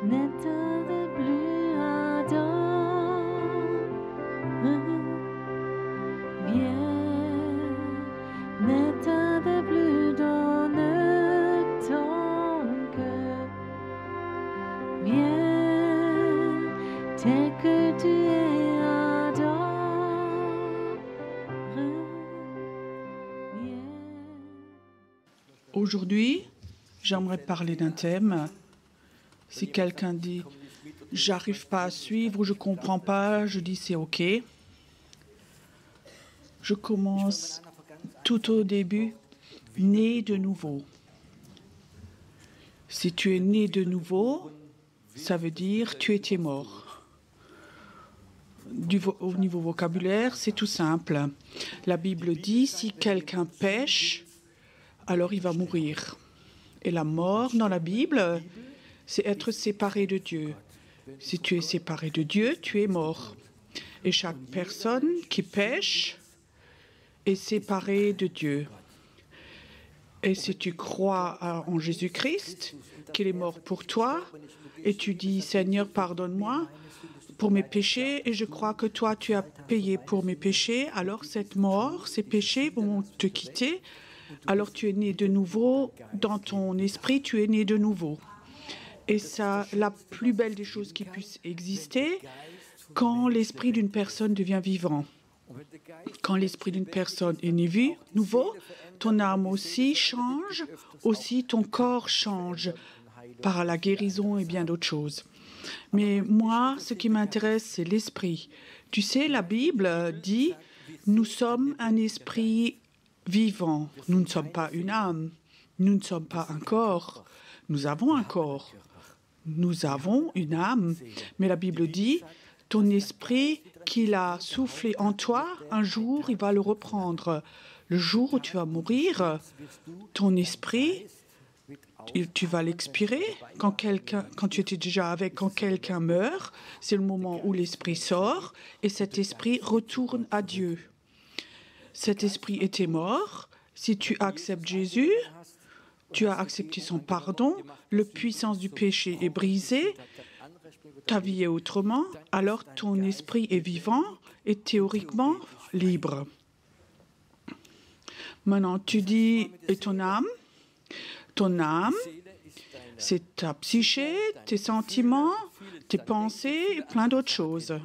N'éteins plus ardent, viens, n'éteins plus dans ton cœur, viens, tel que tu es ardent, viens. Aujourd'hui, j'aimerais parler d'un thème. Si quelqu'un dit « j'arrive pas à suivre » ou « je comprends pas », je dis « c'est OK ». Je commence tout au début, né de nouveau. Si tu es né de nouveau, ça veut dire tu étais mort. Au niveau vocabulaire, c'est tout simple. La Bible dit si quelqu'un pêche, alors il va mourir. Et la mort dans la Bible, c'est être séparé de Dieu. Si tu es séparé de Dieu, tu es mort. Et chaque personne qui pêche est séparée de Dieu. Et si tu crois en Jésus-Christ, qu'il est mort pour toi, et tu dis « Seigneur, pardonne-moi pour mes péchés, et je crois que toi, tu as payé pour mes péchés », alors cette mort, ces péchés vont te quitter. Alors tu es né de nouveau, dans ton esprit, tu es né de nouveau. Et ça, la plus belle des choses qui puissent exister, quand l'esprit d'une personne devient vivant. Quand l'esprit d'une personne est né nouveau, ton âme aussi change, aussi ton corps change par la guérison et bien d'autres choses. Mais moi, ce qui m'intéresse, c'est l'esprit. Tu sais, la Bible dit, nous sommes un esprit vivant. Nous ne sommes pas une âme. Nous ne sommes pas un corps. Nous avons un corps. Nous avons une âme. Mais la Bible dit, ton esprit qu'il a soufflé en toi, un jour, il va le reprendre. Le jour où tu vas mourir, ton esprit, tu vas l'expirer. Quand tu étais déjà avec, quand quelqu'un meurt, c'est le moment où l'esprit sort et cet esprit retourne à Dieu. Cet esprit était mort. Si tu acceptes Jésus, tu as accepté son pardon, la puissance du péché est brisée, ta vie est autrement, alors ton esprit est vivant et théoriquement libre. Maintenant, tu dis, et ton âme? Ton âme, c'est ta psyché, tes sentiments, tes pensées et plein d'autres choses.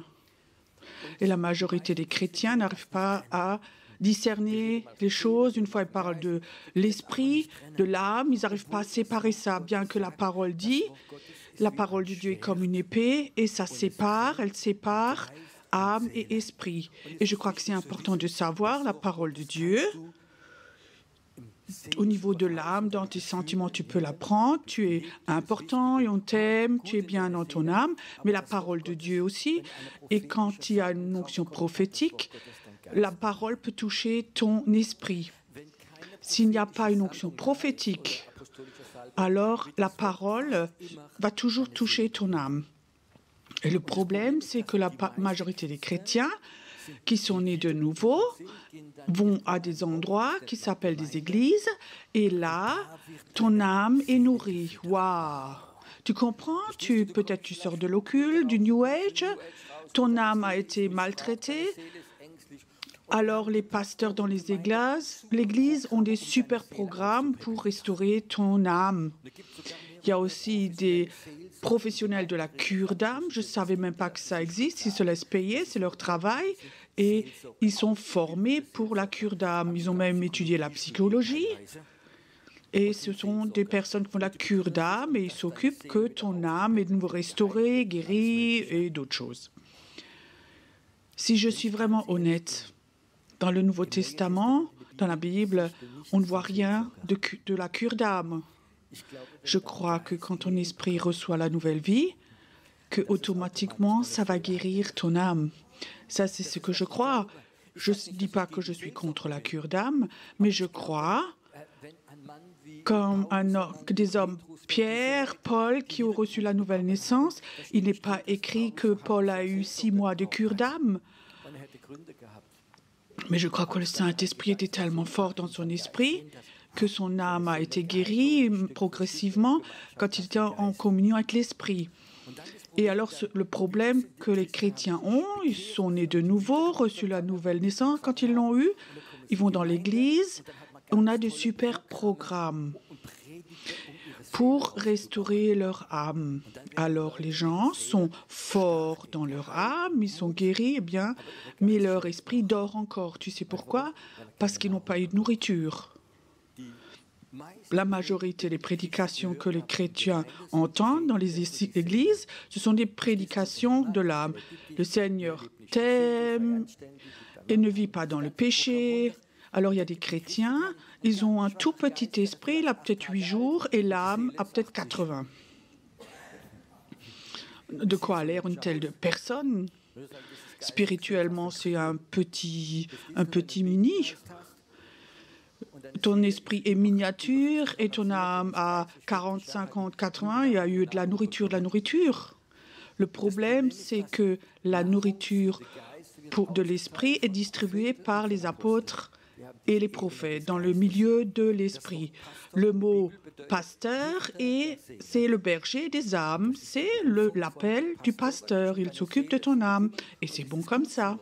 Et la majorité des chrétiens n'arrivent pas à discerner les choses. Une fois ils parlent de l'esprit, de l'âme, ils n'arrivent pas à séparer ça, bien que la parole dit, la parole de Dieu est comme une épée et ça sépare, elle sépare âme et esprit. Et je crois que c'est important de savoir la parole de Dieu. Au niveau de l'âme, dans tes sentiments, tu peux la prendre, tu es important et on t'aime, tu es bien dans ton âme, mais la parole de Dieu aussi. Et quand il y a une onction prophétique, la parole peut toucher ton esprit. S'il n'y a pas une onction prophétique, alors la parole va toujours toucher ton âme. Et le problème, c'est que la majorité des chrétiens qui sont nés de nouveau vont à des endroits qui s'appellent des églises et là, ton âme est nourrie. Waouh! Tu comprends? Peut-être tu sors de l'occulte, du New Age, ton âme a été maltraitée. Alors les pasteurs dans les églises ont des super programmes pour restaurer ton âme. Il y a aussi des professionnels de la cure d'âme. Je ne savais même pas que ça existe. Ils se laissent payer, c'est leur travail. Et ils sont formés pour la cure d'âme. Ils ont même étudié la psychologie. Et ce sont des personnes qui font la cure d'âme et ils s'occupent que ton âme est de nouveau restaurée, guérie et d'autres choses. Si je suis vraiment honnête, dans le Nouveau Testament, dans la Bible, on ne voit rien de la cure d'âme. Je crois que quand ton esprit reçoit la nouvelle vie, que automatiquement ça va guérir ton âme. Ça, c'est ce que je crois. Je ne dis pas que je suis contre la cure d'âme, mais je crois comme que des hommes, Pierre, Paul, qui ont reçu la nouvelle naissance, il n'est pas écrit que Paul a eu 6 mois de cure d'âme. Mais je crois que le Saint-Esprit était tellement fort dans son esprit que son âme a été guérie progressivement quand il était en communion avec l'Esprit. Et alors, le problème que les chrétiens ont, ils sont nés de nouveau, reçu la nouvelle naissance. Quand ils l'ont eu, ils vont dans l'église. On a de super programmes pour restaurer leur âme. Alors, les gens sont forts dans leur âme, ils sont guéris, eh bien, mais leur esprit dort encore. Tu sais pourquoi? Parce qu'ils n'ont pas eu de nourriture. La majorité des prédications que les chrétiens entendent dans les églises, ce sont des prédications de l'âme. Le Seigneur t'aime et ne vit pas dans le péché. Alors il y a des chrétiens, ils ont un tout petit esprit, il a peut-être 8 jours, et l'âme a peut-être 80. De quoi a l'air une telle personne? Spirituellement, c'est un petit mini. Ton esprit est miniature et ton âme a 40, 50, 80, il y a eu de la nourriture. Le problème, c'est que la nourriture de l'esprit est distribuée par les apôtres et les prophètes dans le milieu de l'esprit. Le mot pasteur, c'est le berger des âmes, c'est l'appel du pasteur. Il s'occupe de ton âme et c'est bon comme ça.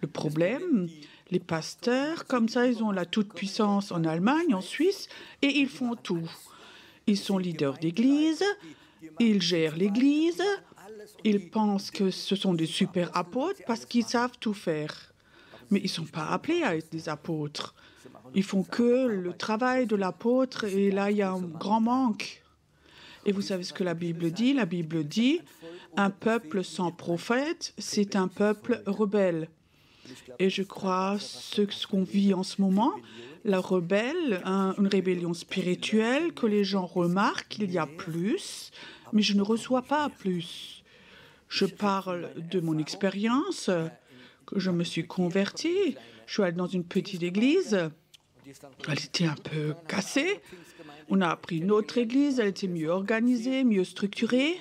Le problème, les pasteurs, comme ça, ils ont la toute-puissance en Allemagne, en Suisse, et ils font tout. Ils sont leaders d'église, ils gèrent l'église, ils pensent que ce sont des super apôtres parce qu'ils savent tout faire. Mais ils ne sont pas appelés à être des apôtres. Ils font que le travail de l'apôtre, et là, il y a un grand manque. Et vous savez ce que la Bible dit? La Bible dit, un peuple sans prophète, c'est un peuple rebelle. Et je crois ce qu'on vit en ce moment, la rebelle, une rébellion spirituelle, que les gens remarquent qu'il y a plus, mais je ne reçois pas plus. Je parle de mon expérience, que je me suis convertie. Je suis allée dans une petite église. Elle était un peu cassée. On a appris une autre église, elle était mieux organisée, mieux structurée.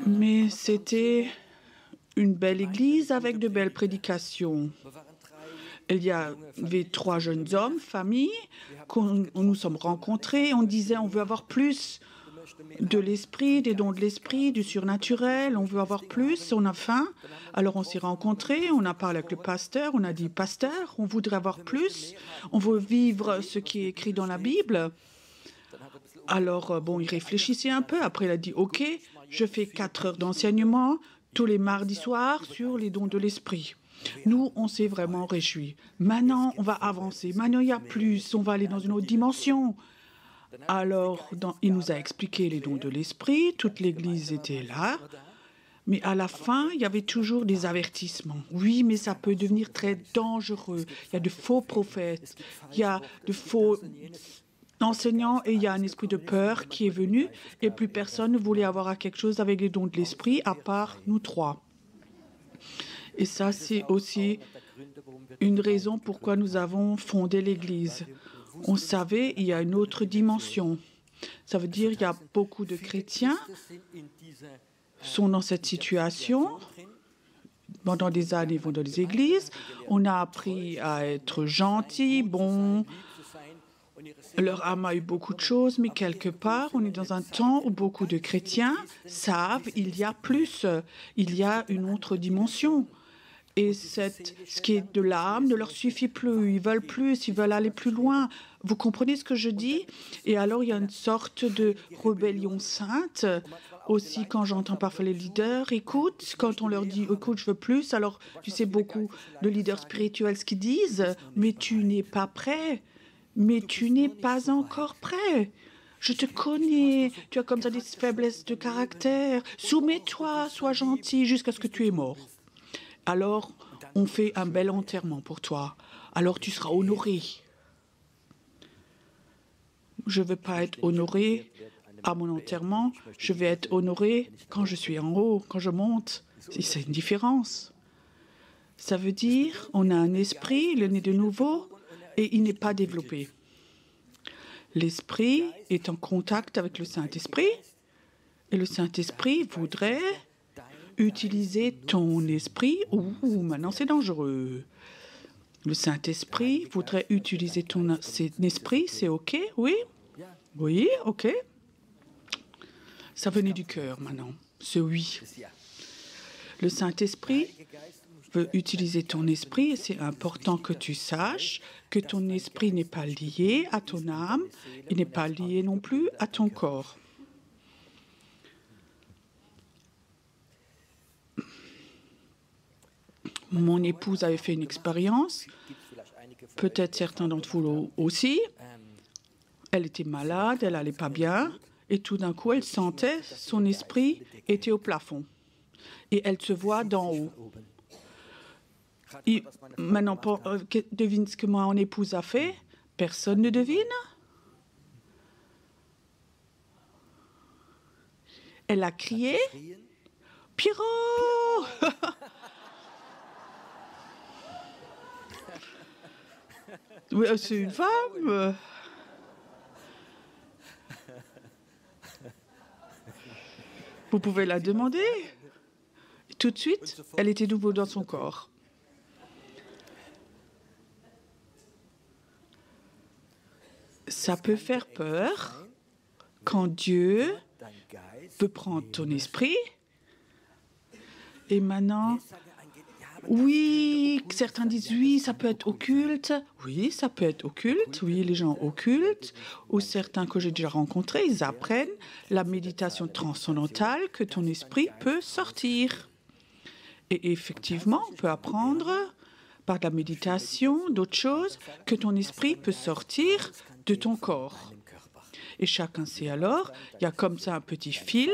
Mais c'était une belle église avec de belles prédications. Il y avait 3 jeunes hommes, famille, qu'on nous sommes rencontrés. On disait, on veut avoir plus de l'esprit, des dons de l'esprit, du surnaturel. On veut avoir plus, on a faim. Alors on s'est rencontrés, on a parlé avec le pasteur. On a dit, pasteur, on voudrait avoir plus. On veut vivre ce qui est écrit dans la Bible. Alors, bon, il réfléchissait un peu. Après, il a dit, OK, je fais 4 heures d'enseignement tous les mardis soirs sur les dons de l'esprit. Nous, on s'est vraiment réjouis. Maintenant, on va avancer. Maintenant, il y a plus. On va aller dans une autre dimension. Alors, il nous a expliqué les dons de l'esprit. Toute l'Église était là. Mais à la fin, il y avait toujours des avertissements. Oui, mais ça peut devenir très dangereux. Il y a de faux prophètes. Il y a de faux enseignants et il y a un esprit de peur qui est venu. Et plus personne ne voulait avoir à quelque chose avec les dons de l'esprit, à part nous 3. Et ça, c'est aussi une raison pourquoi nous avons fondé l'Église. On savait qu'il y a une autre dimension. Ça veut dire qu'il y a beaucoup de chrétiens sont dans cette situation. Pendant des années, ils vont dans les églises. On a appris à être gentils, bons. Leur âme a eu beaucoup de choses, mais quelque part, on est dans un temps où beaucoup de chrétiens savent qu'il y a plus, il y a une autre dimension. Et ce qui est de l'âme ne leur suffit plus. Ils veulent plus, ils veulent aller plus loin. Vous comprenez ce que je dis? Et alors, il y a une sorte de rébellion sainte. Aussi, quand j'entends parfois les leaders, écoute, quand on leur dit, écoute, je veux plus, alors tu sais beaucoup de leaders spirituels ce qu'ils disent, mais tu n'es pas prêt. Mais tu n'es pas encore prêt. Je te connais. Tu as comme ça des faiblesses de caractère. Soumets-toi, sois gentil jusqu'à ce que tu es mort. Alors, on fait un bel enterrement pour toi. Alors, tu seras honoré. Je ne veux pas être honoré à mon enterrement. Je vais être honoré quand je suis en haut, quand je monte. C'est une différence. Ça veut dire on a un esprit, il est né de nouveau, et il n'est pas développé. L'esprit est en contact avec le Saint-Esprit, et le Saint-Esprit voudrait utiliser ton esprit. Ouh, maintenant c'est dangereux. Le Saint-Esprit voudrait utiliser ton esprit, c'est OK, oui? Oui, OK. Ça venait du cœur maintenant, c'est oui. Le Saint-Esprit veut utiliser ton esprit et c'est important que tu saches que ton esprit n'est pas lié à ton âme, il n'est pas lié non plus à ton corps. Mon épouse avait fait une expérience, peut-être certains d'entre vous aussi. Elle était malade, elle n'allait pas bien, et tout d'un coup, elle sentait son esprit était au plafond. Et elle se voit d'en haut. Maintenant, devine ce que mon épouse a fait. Personne ne devine. Elle a crié « Pierrot !» Oui, c'est une femme. Vous pouvez la demander. Tout de suite, elle était nouveau dans son corps. Ça peut faire peur quand Dieu veut prendre ton esprit. Et maintenant, oui, certains disent oui, ça peut être occulte. Oui, ça peut être occulte. Oui, les gens occultes, ou certains que j'ai déjà rencontrés, ils apprennent la méditation transcendantale que ton esprit peut sortir. Et effectivement, on peut apprendre par la méditation d'autres choses que ton esprit peut sortir de ton corps. Et chacun sait alors, il y a comme ça un petit fil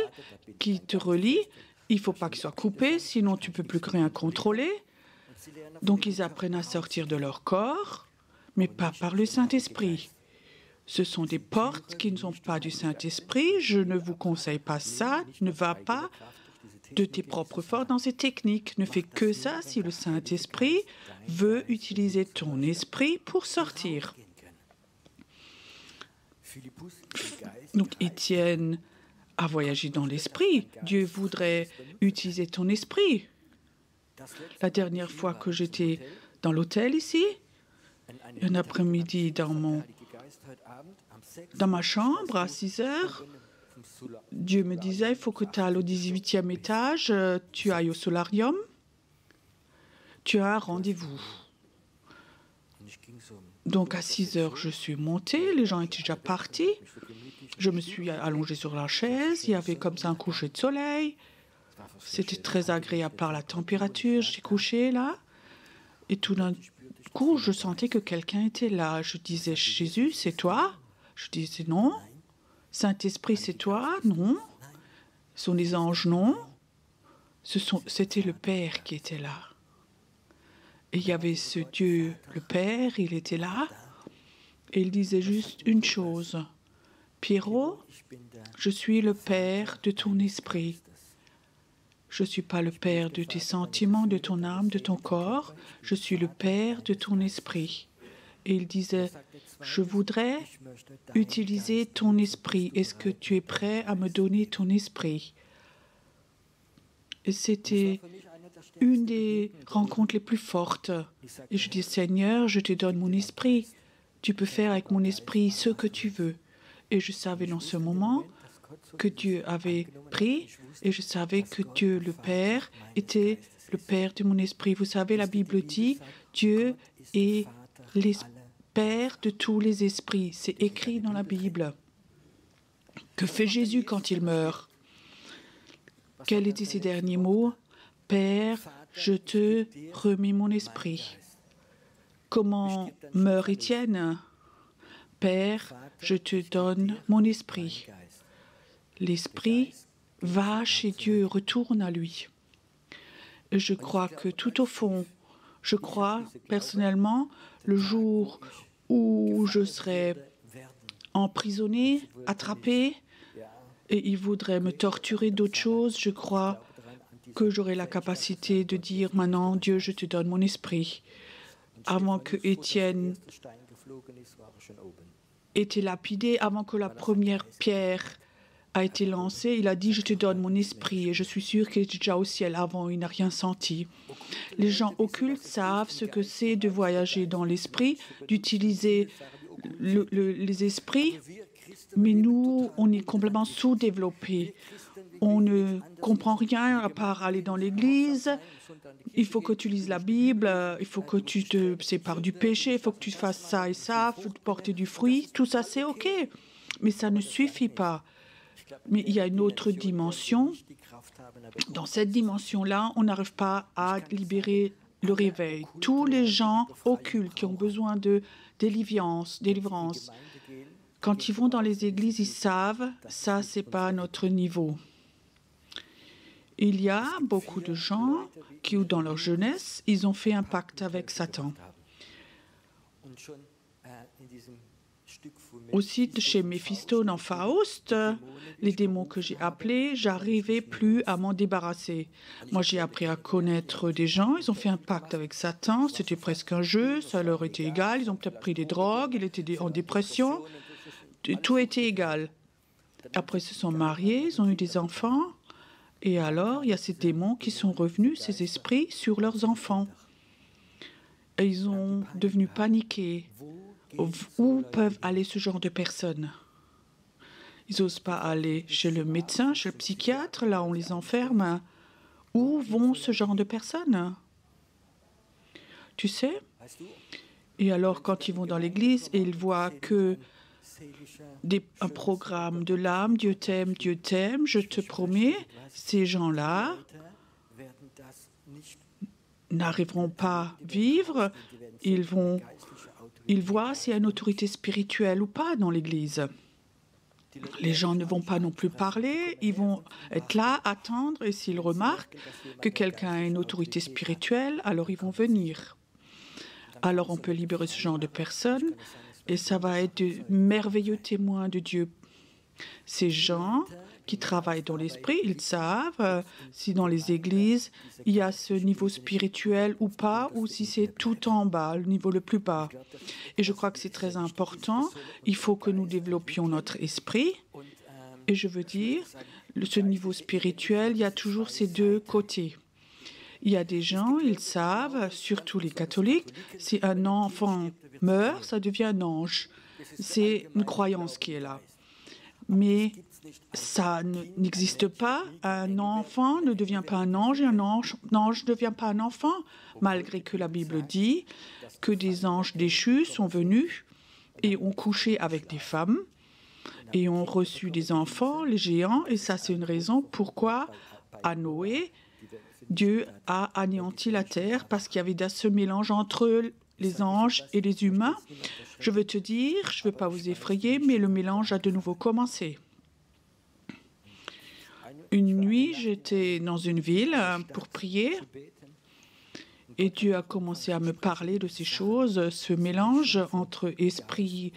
qui te relie. Il ne faut pas qu'il soit coupé, sinon tu ne peux plus rien contrôler. Donc ils apprennent à sortir de leur corps, mais pas par le Saint-Esprit. Ce sont des portes qui ne sont pas du Saint-Esprit. Je ne vous conseille pas ça. Ne va pas de tes propres forces dans ces techniques. Ne fais que ça si le Saint-Esprit veut utiliser ton esprit pour sortir. Donc Étienne a voyagé dans l'esprit. Dieu voudrait utiliser ton esprit. La dernière fois que j'étais dans l'hôtel ici, un après-midi dans ma chambre à 6 heures, Dieu me disait, il faut que tu ailles au 18e étage, tu ailles au solarium, tu as un rendez-vous. Donc à 6 heures, je suis montée, les gens étaient déjà partis. Je me suis allongée sur la chaise, il y avait comme ça un coucher de soleil. C'était très agréable par la température, j'ai couché là. Et tout d'un coup, je sentais que quelqu'un était là. Je disais, Jésus, c'est toi? Je disais, non. Saint-Esprit, c'est toi? Non. Ce sont les anges? Non. C'était le Père qui était là. Et il y avait ce Dieu, le Père, il était là. Et il disait juste une chose. Pierrot, je suis le Père de ton esprit. Je ne suis pas le Père de tes sentiments, de ton âme, de ton corps. Je suis le Père de ton esprit. Et il disait, je voudrais utiliser ton esprit. Est-ce que tu es prêt à me donner ton esprit? Et c'était une des rencontres les plus fortes. Et je dis, Seigneur, je te donne mon esprit. Tu peux faire avec mon esprit ce que tu veux. Et je savais dans ce moment que Dieu avait pris, et je savais que Dieu, le Père, était le Père de mon esprit. Vous savez, la Bible dit, Dieu est le Père de tous les esprits. C'est écrit dans la Bible. Que fait Jésus quand il meurt? Quels étaient ses derniers mots? Père, je te remets mon esprit. Comment meurt Étienne? Père, je te donne mon esprit. L'esprit va chez Dieu, retourne à lui. Et je crois que tout au fond, je crois personnellement, le jour où je serai emprisonné, attrapé, et il voudrait me torturer d'autres choses, je crois que j'aurai la capacité de dire maintenant, Dieu, je te donne mon esprit. Avant que Étienne était lapidé, avant que la première pierre a été lancé. Il a dit « Je te donne mon esprit » et je suis sûre qu'il est déjà au ciel avant, il n'a rien senti. Les gens occultes savent ce que c'est de voyager dans l'esprit, d'utiliser les esprits, mais nous, on est complètement sous-développés. On ne comprend rien à part aller dans l'église. Il faut que tu lises la Bible, il faut que tu te sépares du péché, il faut que tu fasses ça et ça, il faut porter du fruit. Tout ça, c'est OK, mais ça ne suffit pas. Mais il y a une autre dimension. Dans cette dimension-là, on n'arrive pas à libérer le réveil. Tous les gens occultes qui ont besoin de délivrance, quand ils vont dans les églises, ils savent, ça, c'est pas notre niveau. Il y a beaucoup de gens qui, dans leur jeunesse, ils ont fait un pacte avec Satan. Aussi, chez Méphisto dans Faust, les démons que j'ai appelés, j'arrivais plus à m'en débarrasser. Moi, j'ai appris à connaître des gens, ils ont fait un pacte avec Satan, c'était presque un jeu, ça leur était égal, ils ont peut-être pris des drogues, ils étaient en dépression, tout était égal. Après, ils se sont mariés, ils ont eu des enfants, et alors, il y a ces démons qui sont revenus, ces esprits, sur leurs enfants. Et ils ont devenu paniqués. Où peuvent aller ce genre de personnes? Ils n'osent pas aller chez le médecin, chez le psychiatre, là on les enferme. Où vont ce genre de personnes? Tu sais? Et alors quand ils vont dans l'église et ils voient que un programme de l'âme, Dieu t'aime, je te promets, ces gens-là n'arriveront pas à vivre, ils voient s'il y a une autorité spirituelle ou pas dans l'Église. Les gens ne vont pas non plus parler, ils vont être là, attendre, et s'ils remarquent que quelqu'un a une autorité spirituelle, alors ils vont venir. Alors on peut libérer ce genre de personnes, et ça va être de merveilleux témoins de Dieu. Ces gens qui travaillent dans l'esprit, ils savent si dans les églises, il y a ce niveau spirituel ou pas, ou si c'est tout en bas, le niveau le plus bas. Et je crois que c'est très important. Il faut que nous développions notre esprit. Et je veux dire, ce niveau spirituel, il y a toujours ces deux côtés. Il y a des gens, ils savent, surtout les catholiques, si un enfant meurt, ça devient un ange. C'est une croyance qui est là. Mais ça n'existe pas. Un enfant ne devient pas un ange et un ange ne devient pas un enfant, malgré que la Bible dit que des anges déchus sont venus et ont couché avec des femmes et ont reçu des enfants, les géants. Et ça, c'est une raison pourquoi, à Noé, Dieu a anéanti la terre, parce qu'il y avait ce mélange entre les anges et les humains. Je veux te dire, je ne veux pas vous effrayer, mais le mélange a de nouveau commencé. Une nuit, j'étais dans une ville pour prier et Dieu a commencé à me parler de ces choses, ce mélange entre esprit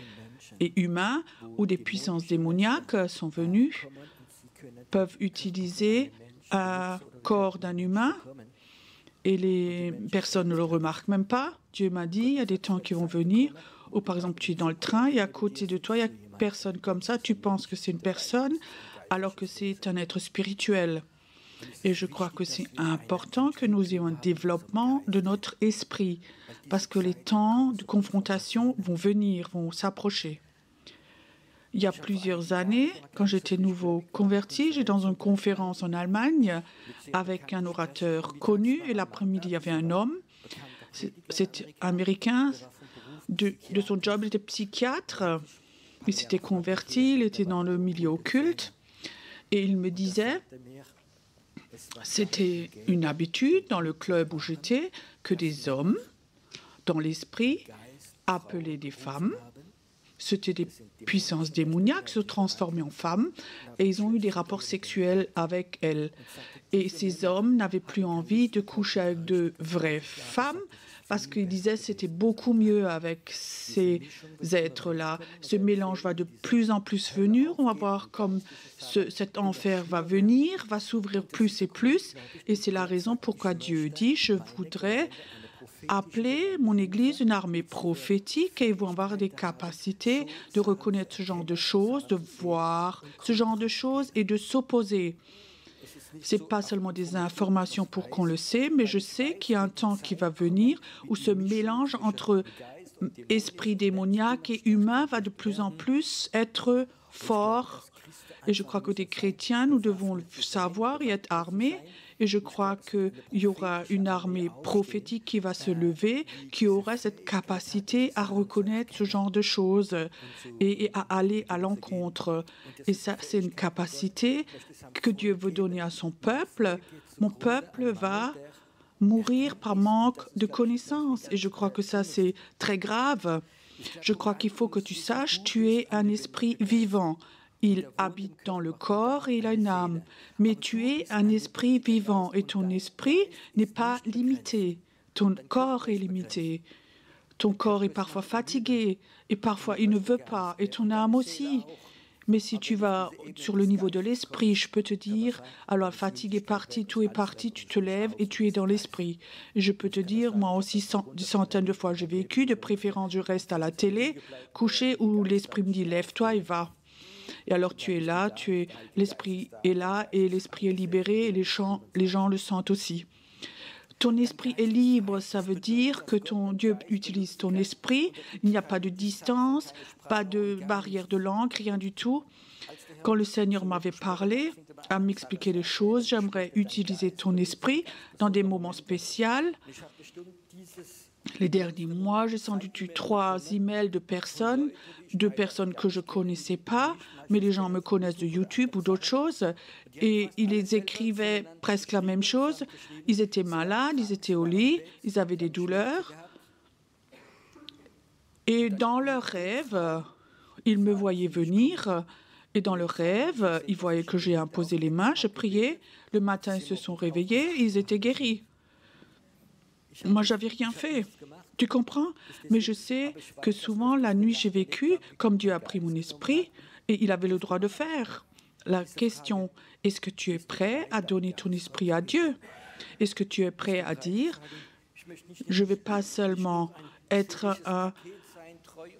et humain, où des puissances démoniaques sont venues, peuvent utiliser un corps d'un humain et les personnes ne le remarquent même pas. Dieu m'a dit, il y a des temps qui vont venir où, par exemple, tu es dans le train et à côté de toi, il y a une personne comme ça, tu penses que c'est une personne alors que c'est un être spirituel. Et je crois que c'est important que nous ayons un développement de notre esprit, parce que les temps de confrontation vont venir, vont s'approcher. Il y a plusieurs années, quand j'étais nouveau converti, j'étais dans une conférence en Allemagne avec un orateur connu, et l'après-midi, il y avait un homme, c'était américain, de son job, il était psychiatre, il s'était converti, il était dans le milieu occulte, et il me disait, c'était une habitude dans le club où j'étais, que des hommes, dans l'esprit, appelaient des femmes. C'était des puissances démoniaques se transformaient en femmes et ils ont eu des rapports sexuels avec elles. Et ces hommes n'avaient plus envie de coucher avec de vraies femmes parce qu'ils disaient que c'était beaucoup mieux avec ces êtres-là. Ce mélange va de plus en plus venir. On va voir comme cet enfer va venir, va s'ouvrir plus. Et c'est la raison pourquoi Dieu dit « Je voudrais appeler mon Église une armée prophétique et ils vont avoir des capacités de reconnaître ce genre de choses, de voir ce genre de choses et de s'opposer. Ce n'est pas seulement des informations pour qu'on le sait, mais je sais qu'il y a un temps qui va venir où ce mélange entre esprit démoniaque et humain va de plus en plus être fort. Et je crois que des chrétiens, nous devons le savoir et être armés. Et je crois qu'il y aura une armée prophétique qui va se lever, qui aura cette capacité à reconnaître ce genre de choses et à aller à l'encontre. Et ça, c'est une capacité que Dieu veut donner à son peuple. Mon peuple va mourir par manque de connaissances. Et je crois que ça, c'est très grave. Je crois qu'il faut que tu saches, tu es un esprit vivant. Il habite dans le corps et il a une âme. Mais tu es un esprit vivant et ton esprit n'est pas limité. Ton corps est limité. Ton corps est parfois fatigué et parfois il ne veut pas et ton âme aussi. Mais si tu vas sur le niveau de l'esprit, je peux te dire, alors fatigue est parti, tout est parti, tu te lèves et tu es dans l'esprit. Et je peux te dire, moi aussi, des centaines de fois j'ai vécu, de préférence je reste à la télé, couché, où l'esprit me dit, lève-toi et va. Et alors tu es là, l'esprit est là et l'esprit est libéré et les gens le sentent aussi. Ton esprit est libre, ça veut dire que ton Dieu utilise ton esprit. Il n'y a pas de distance, pas de barrière de langue, rien du tout. Quand le Seigneur m'avait parlé, à m'expliquer les choses, j'aimerais utiliser ton esprit dans des moments spéciaux. Les derniers mois, j'ai sans doute eu 3 emails de personnes que je ne connaissais pas, mais les gens me connaissent de YouTube ou d'autres choses, et ils écrivaient presque la même chose. Ils étaient malades, ils étaient au lit, ils avaient des douleurs. Et dans leurs rêves, ils me voyaient venir, et dans leurs rêves, ils voyaient que j'ai imposé les mains, je priais. Le matin, ils se sont réveillés, ils étaient guéris. Moi, j'avais rien fait. Tu comprends? Mais je sais que souvent, la nuit, j'ai vécu comme Dieu a pris mon esprit et il avait le droit de faire. La question, est-ce que tu es prêt à donner ton esprit à Dieu? Est-ce que tu es prêt à dire, je ne vais pas seulement être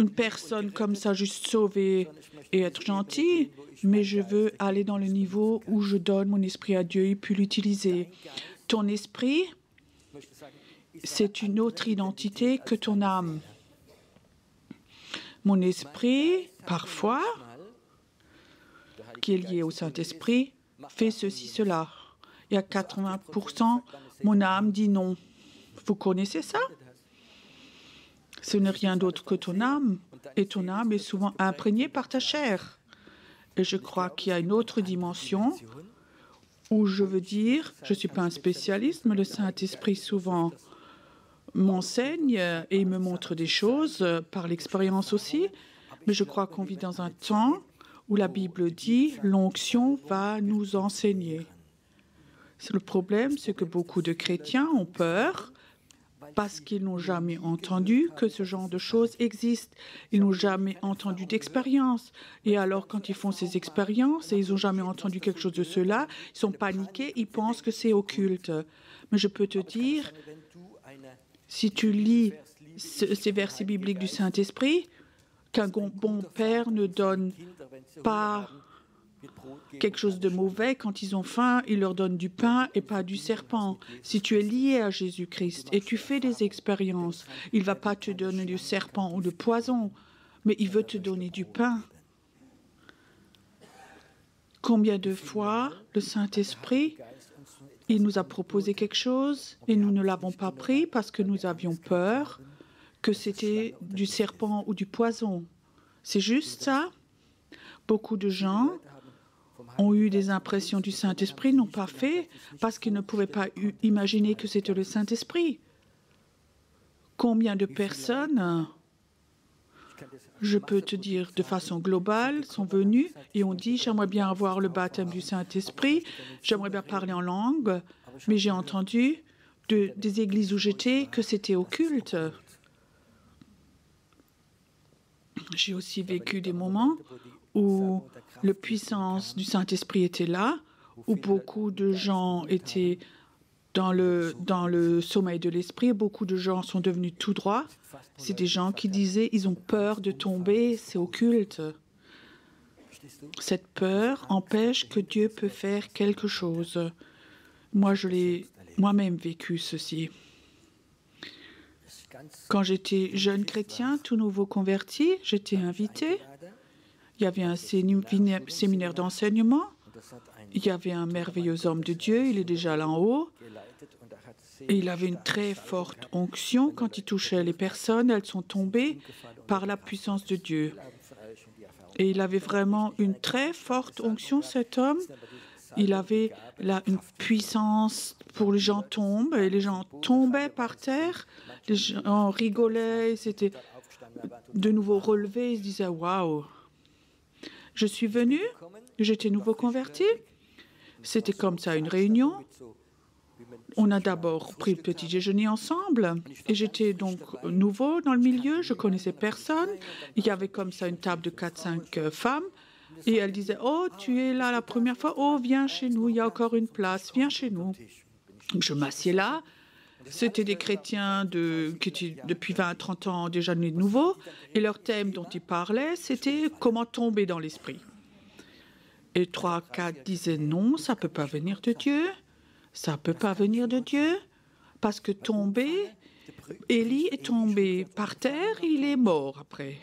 une personne comme ça, juste sauvée et être gentille, mais je veux aller dans le niveau où je donne mon esprit à Dieu et puis l'utiliser. Ton esprit, c'est une autre identité que ton âme. Mon esprit, parfois, qui est lié au Saint-Esprit, fait ceci, cela. Il y a 80%, mon âme dit non. Vous connaissez ça? Ce n'est rien d'autre que ton âme. Et ton âme est souvent imprégnée par ta chair. Et je crois qu'il y a une autre dimension où je veux dire, je ne suis pas un spécialiste, mais le Saint-Esprit souvent m'enseigne et il me montre des choses par l'expérience aussi. Mais je crois qu'on vit dans un temps où la Bible dit l'onction va nous enseigner. Le problème, c'est que beaucoup de chrétiens ont peur parce qu'ils n'ont jamais entendu que ce genre de choses existe. Ils n'ont jamais entendu d'expérience. Et alors, quand ils font ces expériences et ils n'ont jamais entendu quelque chose de cela, ils sont paniqués, ils pensent que c'est occulte. Mais je peux te dire, si tu lis ces versets bibliques du Saint-Esprit, qu'un bon père ne donne pas quelque chose de mauvais. Quand ils ont faim, il leur donne du pain et pas du serpent. Si tu es lié à Jésus-Christ et tu fais des expériences, il ne va pas te donner du serpent ou du poison, mais il veut te donner du pain. Combien de fois le Saint-Esprit, il nous a proposé quelque chose et nous ne l'avons pas pris parce que nous avions peur que c'était du serpent ou du poison. C'est juste ça. Beaucoup de gens ont eu des impressions du Saint-Esprit, n'ont pas fait parce qu'ils ne pouvaient pas imaginer que c'était le Saint-Esprit. Combien de personnes, je peux te dire de façon globale, sont venues et ont dit « J'aimerais bien avoir le baptême du Saint-Esprit, j'aimerais bien parler en langue, mais j'ai entendu des églises où j'étais que c'était occulte. » J'ai aussi vécu des moments où la puissance du Saint-Esprit était là, où beaucoup de gens étaient Dans le sommeil de l'esprit, beaucoup de gens sont devenus tout droits. C'est des gens qui disaient ils ont peur de tomber, c'est occulte. Cette peur empêche que Dieu peut faire quelque chose. Moi, je l'ai moi-même vécu ceci. Quand j'étais jeune chrétien, tout nouveau converti, j'étais invité. Il y avait un séminaire d'enseignement. Il y avait un merveilleux homme de Dieu, il est déjà là en haut. Et il avait une très forte onction. Quand il touchait les personnes, elles sont tombées par la puissance de Dieu. Et il avait vraiment une très forte onction, cet homme. Il avait là une puissance pour les gens tombent, et les gens tombaient par terre, les gens rigolaient, c'était de nouveau relevé, ils se disaient « Waouh !» Je suis venu, j'étais nouveau converti, c'était comme ça une réunion. On a d'abord pris le petit déjeuner ensemble et j'étais donc nouveau dans le milieu, je connaissais personne. Il y avait comme ça une table de 4-5 femmes et elles disaient « Oh, tu es là la première fois, oh, viens chez nous, il y a encore une place, viens chez nous. » Je m'assieds là. C'était des chrétiens qui étaient depuis 20-30 ans déjà nés de nouveau et leur thème dont ils parlaient, c'était « Comment tomber dans l'esprit ». Et 3-4 disaient « Non, ça ne peut pas venir de Dieu. » Ça ne peut pas venir de Dieu, parce que Élie est tombé par terre, il est mort après.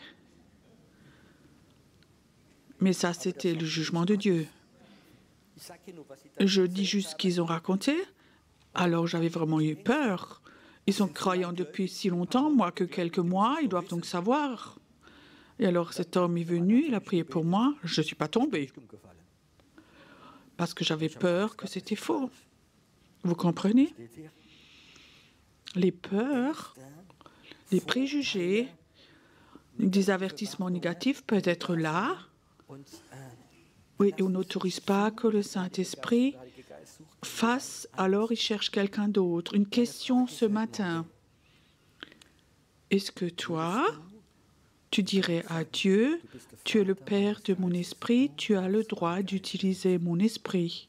Mais ça, c'était le jugement de Dieu. Je dis juste ce qu'ils ont raconté. Alors, j'avais vraiment eu peur. Ils sont croyants depuis si longtemps, moi que quelques mois, ils doivent donc savoir. Et alors, cet homme est venu, il a prié pour moi, je ne suis pas tombée. Parce que j'avais peur que c'était faux. Vous comprenez? Les peurs, les préjugés, des avertissements négatifs peuvent être là. Oui, et on n'autorise pas que le Saint-Esprit fasse, alors il cherche quelqu'un d'autre. Une question ce matin. Est-ce que toi, tu dirais à Dieu, tu es le Père de mon esprit, tu as le droit d'utiliser mon esprit?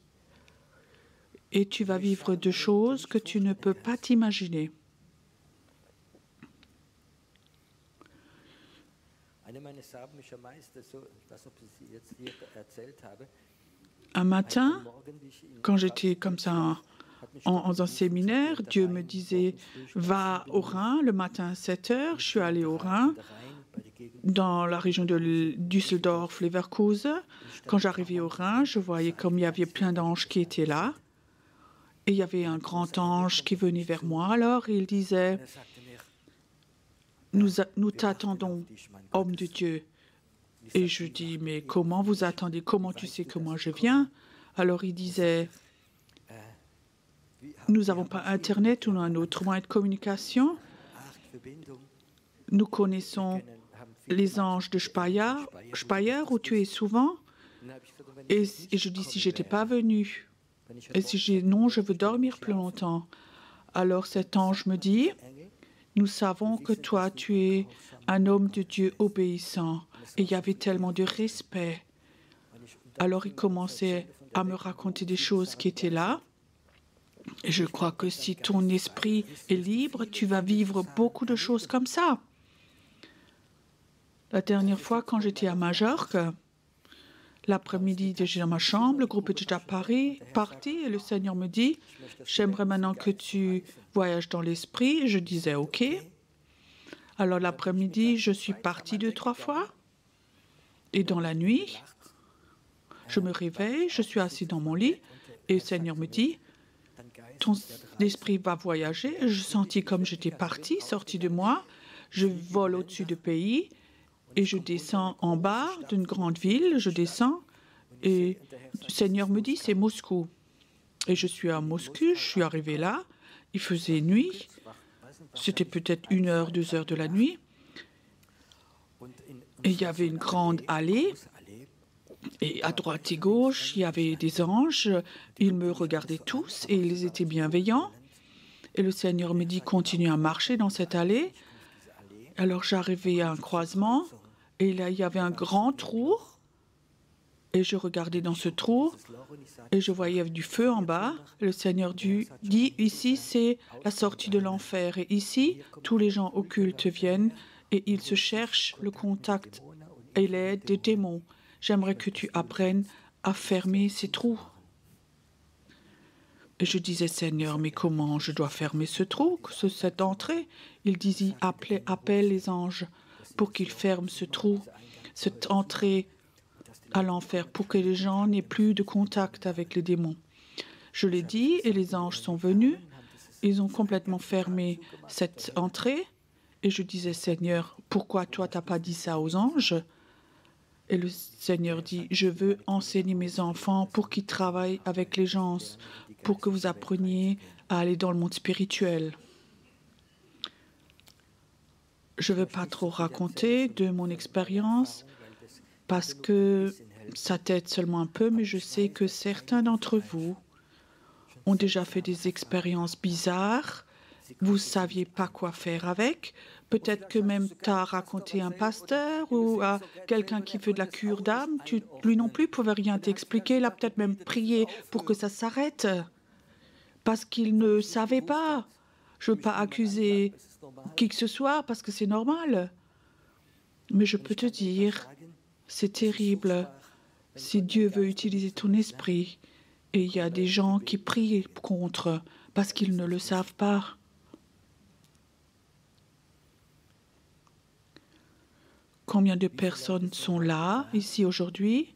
Et tu vas vivre de choses que tu ne peux pas t'imaginer. Un matin, quand j'étais comme ça en un séminaire, Dieu me disait « Va au Rhin le matin à 7 heures ». Je suis allée au Rhin, dans la région de Düsseldorf, Leverkusen. Quand j'arrivais au Rhin, je voyais comme il y avait plein d'anges qui étaient là. Et il y avait un grand ange qui venait vers moi. Alors, il disait, nous t'attendons, homme de Dieu. Et je dis, mais comment vous attendez? Comment tu sais que moi je viens? Alors, il disait, nous n'avons pas Internet ou un autre moyen de communication. Nous connaissons les anges de Speyer, où tu es souvent. Et je dis, si je n'étais pas venu, et si je dis non, je veux dormir plus longtemps. Alors cet ange me dit, nous savons que toi, tu es un homme de Dieu obéissant. Et il y avait tellement de respect. Alors il commençait à me raconter des choses qui étaient là. Et je crois que si ton esprit est libre, tu vas vivre beaucoup de choses comme ça. La dernière fois, quand j'étais à Majorque, l'après-midi, j'étais dans ma chambre, le groupe était déjà parti et le Seigneur me dit « J'aimerais maintenant que tu voyages dans l'esprit. » Je disais « OK ». Alors l'après-midi, je suis partie 2-3 fois. Et dans la nuit, je me réveille, je suis assis dans mon lit et le Seigneur me dit « Ton esprit va voyager. » Je sentis comme j'étais partie, sortie de moi. Je vole au-dessus du pays. Et je descends en bas d'une grande ville, je descends, et le Seigneur me dit, c'est Moscou. Et je suis à Moscou, je suis arrivée là, il faisait nuit, c'était peut-être 1 heure, 2 heures de la nuit, et il y avait une grande allée, et à droite et gauche, il y avait des anges, ils me regardaient tous, et ils étaient bienveillants. Et le Seigneur me dit, continue à marcher dans cette allée. Alors j'arrivais à un croisement et là il y avait un grand trou Et je regardais dans ce trou et je voyais du feu en bas. Le Seigneur dit, ici c'est la sortie de l'enfer. Et ici, tous les gens occultes viennent et ils se cherchent le contact et l'aide des démons. J'aimerais que tu apprennes à fermer ces trous. Et je disais, Seigneur, mais comment je dois fermer ce trou, cette entrée? Il disait, appelle les anges pour qu'ils ferment ce trou, cette entrée à l'enfer, pour que les gens n'aient plus de contact avec les démons. Je l'ai dit et les anges sont venus. Ils ont complètement fermé cette entrée. Et je disais, Seigneur, pourquoi toi, tu n'as pas dit ça aux anges? Et le Seigneur dit, je veux enseigner mes enfants pour qu'ils travaillent avec les gens, pour que vous appreniez à aller dans le monde spirituel. Je ne veux pas trop raconter de mon expérience parce que ça t'aide seulement un peu, mais je sais que certains d'entre vous ont déjà fait des expériences bizarres. Vous ne saviez pas quoi faire avec. Peut-être que même tu as raconté à un pasteur ou à quelqu'un qui fait de la cure d'âme. Lui non plus ne pouvait rien t'expliquer. Il a peut-être même prié pour que ça s'arrête parce qu'il ne savait pas. Je ne veux pas accuser qui que ce soit parce que c'est normal. Mais je peux te dire, c'est terrible si Dieu veut utiliser ton esprit. Et il y a des gens qui prient contre parce qu'ils ne le savent pas. Combien de personnes sont là, ici aujourd'hui,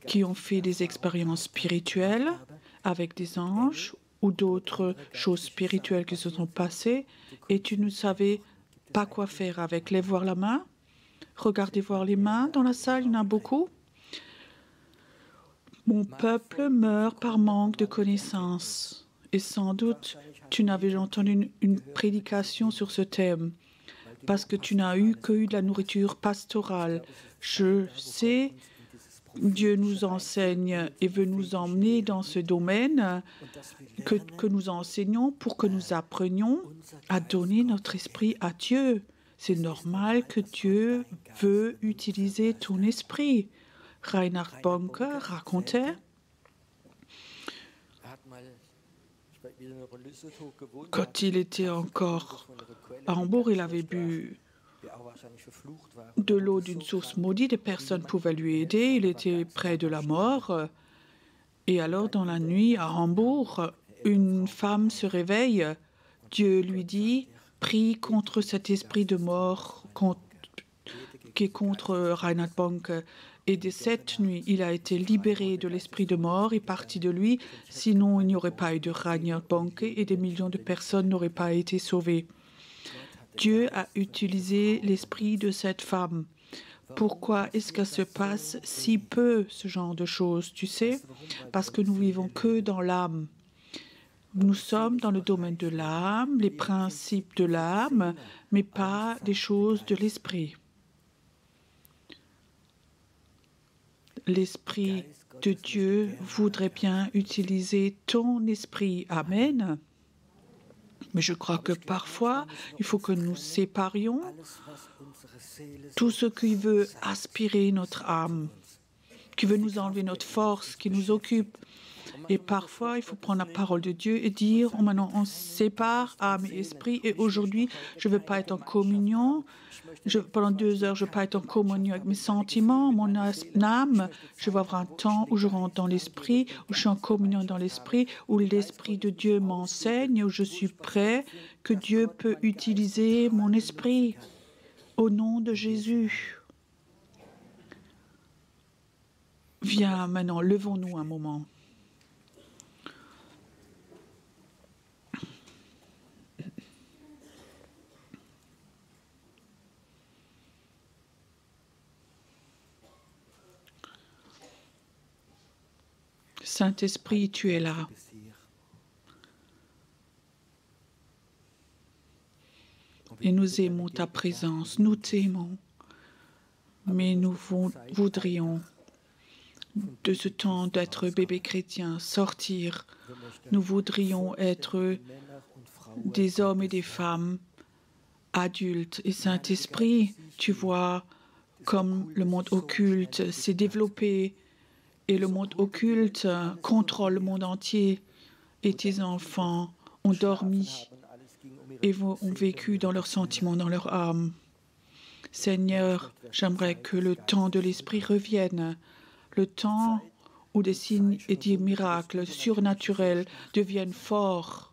qui ont fait des expériences spirituelles avec des anges ou d'autres choses spirituelles qui se sont passées et tu ne savais pas quoi faire avec? Lève voir la main. Regardez voir les mains dans la salle, il y en a beaucoup. Mon peuple meurt par manque de connaissances. Et sans doute, tu n'avais jamais entendu une prédication sur ce thème. Parce que tu n'as eu que de la nourriture pastorale. Je sais, Dieu nous enseigne et veut nous emmener dans ce domaine que nous enseignons pour que nous apprenions à donner notre esprit à Dieu. C'est normal que Dieu veut utiliser ton esprit. Reinhard Bonke racontait quand il était encore à Hambourg, il avait bu de l'eau d'une source maudite et personne ne pouvait lui aider. Il était près de la mort. Et alors, dans la nuit, à Hambourg, une femme se réveille. Dieu lui dit, prie contre cet esprit de mort qui est contre Reinhard Bonke. Et de cette nuit, il a été libéré de l'esprit de mort et parti de lui. Sinon, il n'y aurait pas eu de Reinhard Bonke et des millions de personnes n'auraient pas été sauvées. Dieu a utilisé l'esprit de cette femme. Pourquoi est-ce que se passe si peu ce genre de choses, tu sais? Parce que nous vivons que dans l'âme. Nous sommes dans le domaine de l'âme, les principes de l'âme, mais pas des choses de l'esprit. L'esprit de Dieu voudrait bien utiliser ton esprit. Amen. Mais je crois que parfois, il faut que nous séparions tout ce qui veut aspirer notre âme, qui veut nous enlever notre force, qui nous occupe. Et parfois, il faut prendre la parole de Dieu et dire, oh, maintenant, on sépare âme et esprit. Et aujourd'hui, je ne veux pas être en communion. Pendant 2 heures, je ne veux pas être en communion avec mes sentiments, mon âme. Je veux avoir un temps où je rentre dans l'esprit, où je suis en communion dans l'esprit, où l'esprit de Dieu m'enseigne, où je suis prêt, que Dieu peut utiliser mon esprit. Au nom de Jésus. Viens maintenant, levons-nous un moment. Saint-Esprit, tu es là. Et nous aimons ta présence, nous t'aimons. Mais nous voudrions de ce temps d'être bébé chrétien, sortir. Nous voudrions être des hommes et des femmes adultes. Et Saint-Esprit, tu vois comme le monde occulte s'est développé et le monde occulte contrôle le monde entier. Et tes enfants ont dormi et ont vécu dans leurs sentiments, dans leur âme. Seigneur, j'aimerais que le temps de l'Esprit revienne, le temps où des signes et des miracles surnaturels deviennent forts,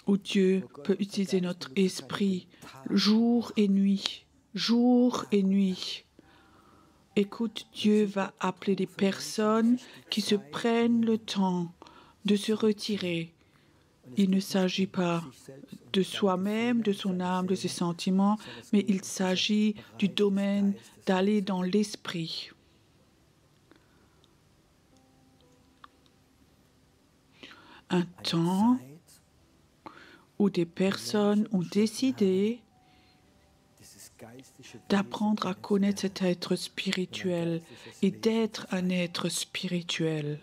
où Dieu peut utiliser notre esprit jour et nuit, jour et nuit. Écoute, Dieu va appeler des personnes qui se prennent le temps de se retirer. Il ne s'agit pas de soi-même, de son âme, de ses sentiments, mais il s'agit du domaine d'aller dans l'esprit. Un temps où des personnes ont décidé d'apprendre à connaître cet être spirituel et d'être un être spirituel.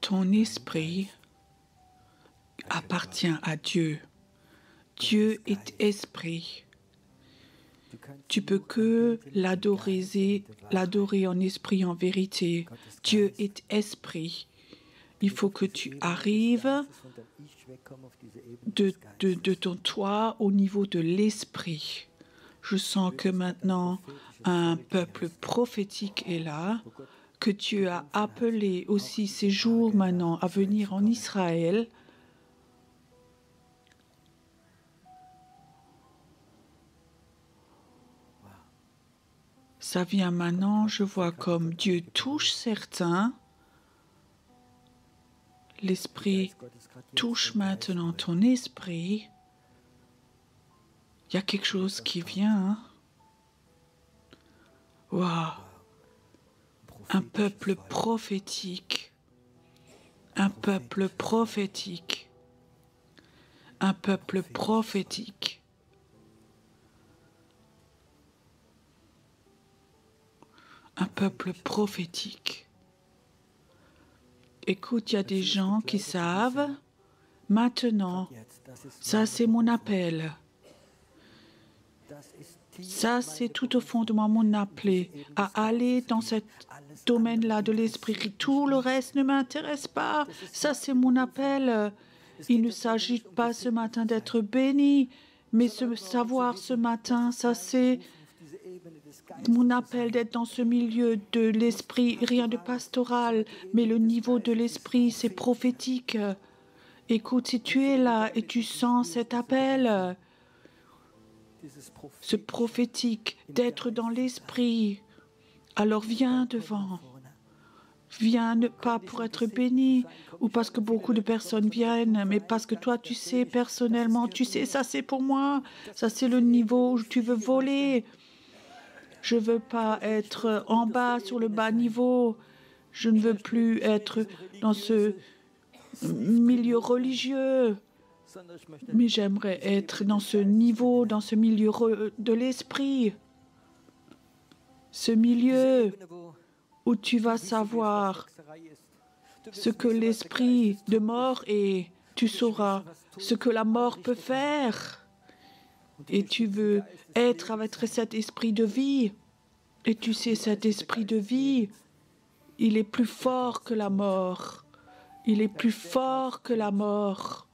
Ton esprit appartient à Dieu. Dieu est esprit. Tu peux que l'adorer en esprit, en vérité. Dieu est esprit. Il faut que tu arrives de ton toi au niveau de l'esprit. Je sens que maintenant un peuple prophétique est là, que Dieu a appelé aussi ces jours maintenant à venir en Israël. Ça vient maintenant, je vois comme Dieu touche certains. L'Esprit touche maintenant ton esprit. Il y a quelque chose qui vient. Waouh! Un peuple prophétique. Un peuple prophétique. Un peuple prophétique. Un peuple prophétique. Écoute, il y a des gens qui savent, maintenant, ça c'est mon appel. Ça c'est tout au fond de moi mon appel, à aller dans ce domaine-là de l'esprit. Tout le reste ne m'intéresse pas. Ça c'est mon appel. Il ne s'agit pas ce matin d'être béni, mais ce savoir ce matin, ça c'est mon appel d'être dans ce milieu de l'esprit, rien de pastoral, mais le niveau de l'esprit, c'est prophétique. Écoute, si tu es là et tu sens cet appel, ce prophétique, d'être dans l'esprit, alors viens devant. Viens pas pour être béni ou parce que beaucoup de personnes viennent, mais parce que toi, tu sais personnellement, tu sais, ça c'est pour moi, ça c'est le niveau où tu veux voler. Je ne veux pas être en bas, sur le bas niveau. Je ne veux plus être dans ce milieu religieux. Mais j'aimerais être dans ce niveau, dans ce milieu de l'esprit. Ce milieu où tu vas savoir ce que l'esprit de mort est. Tu sauras ce que la mort peut faire. Et tu veux être avec cet esprit de vie. Et tu sais, cet esprit de vie, il est plus fort que la mort. Il est plus fort que la mort.